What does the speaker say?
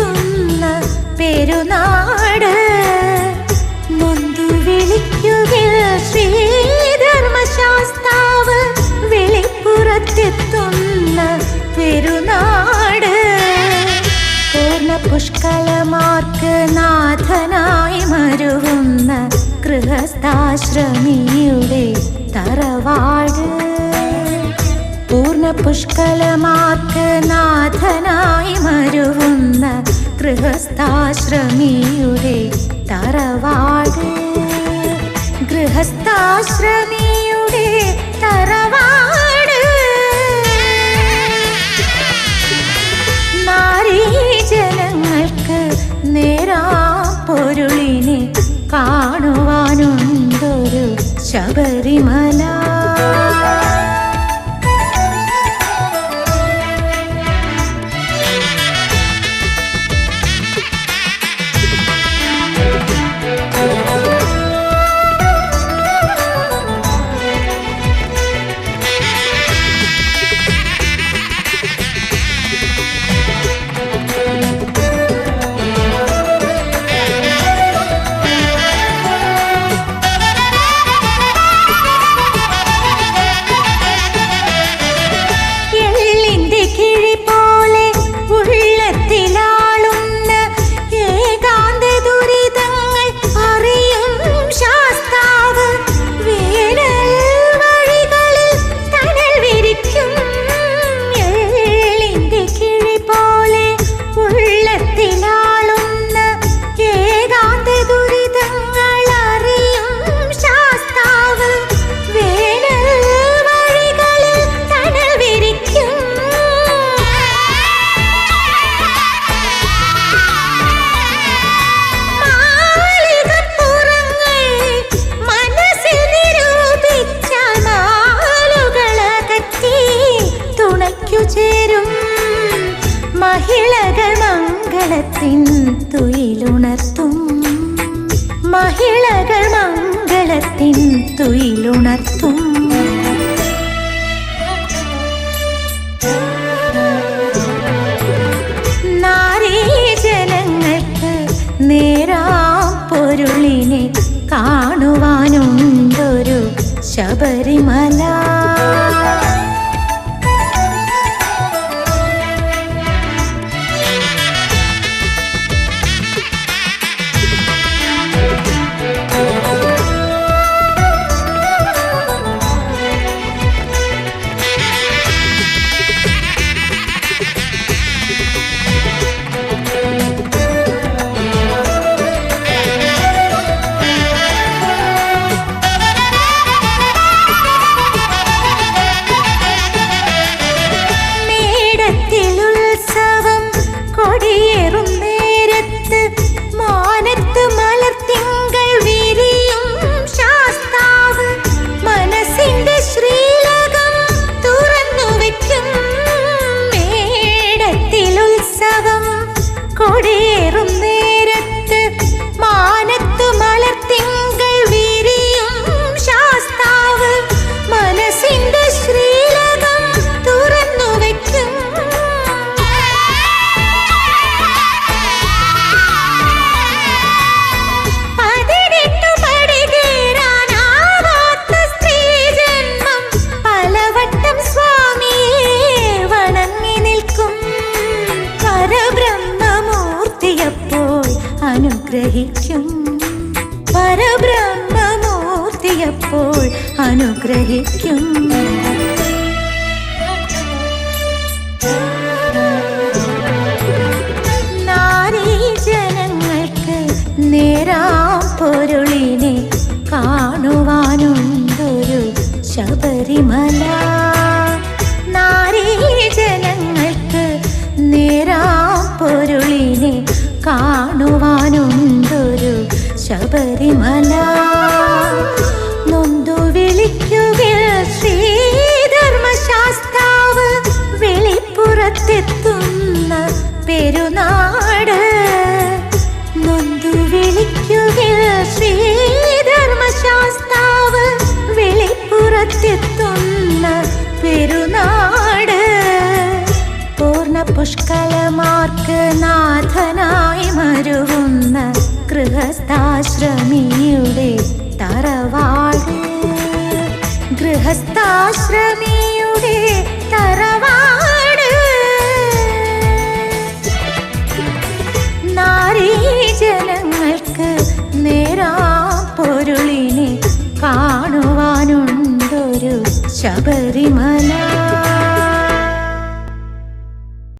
പുറത്തെത്തുന്ന പെരുനാട്. നൊന്തു വിളിക്കുകിൽ ശ്രീധർമ്മശാസ്താവ് വെളിപ്പുറത്തെത്തുന്ന പെരുനാട്. പൂർണ്ണ പുഷ്കലമാർക്ക് നാഥനായി മരുവുന്ന ഗൃഹസ്ഥാശ്രമിയുടെ തറവാട്. പൂർണ്ണ പുഷ്കലമാർക്ക് നാഥനായി മരുവുന്ന ഗൃഹസ്ഥാശ്രമിയുടെ തറവാട്. ഗൃഹസ്ഥാശ്രമിയുടെ തറവാട്. നാരീജനങ്ങൾക്ക് നേരാം പൊരുളിനെ കാണുവാനുണ്ടൊരു ശബരിമല. മഹിളകൾ മംഗളത്തിൻ തുയിലുണർത്തും. മഹിളകൾ മംഗളത്തിൻ തുയിലുണർത്തും. നാരീജനങ്ങൾക്ക് നേരാം പൊരുളിനെ കാണുവാനുണ്ടൊരു ശബരിമല. അനുഗ്രഹിക്കും. പരബ്രഹ്മമൂർത്തിയപ്പോൾ അനുഗ്രഹിക്കും. നാരീജനങ്ങൾക്ക് നേരാം പൊരുളിനെ കാണുവാനുണ്ടൊരു ശബരിമല. നാരീജനങ്ങൾക്ക് നേരാം പൊരുളിനെ കാണുവാനുണ്ടൊരു ശബരിമല. നൊന്തു വിളിക്കുകിൽ ശ്രീധർമ്മശാസ്താവ് വെളിപ്പുറത്തെത്തുന്ന പെരുനാട്. നൊന്തു വിളിക്കുകിൽ ശ്രീധർമ്മശാസ്താവ് വെളിപ്പുറത്തെത്തുന്ന പെരുനാട്. പൂർണ്ണ പുഷ്കലമാർക്ക് നാഥന ഗൃഹസ്ഥാശ്രമിയുടെ തറവാട്, ഗൃഹസ്ഥാശ്രമിയുടെ തറവാട്. നാരീജനങ്ങൾക്ക് നേരാം പൊരുളിനെ കാണുവാനുണ്ടൊരു ശബരിമല.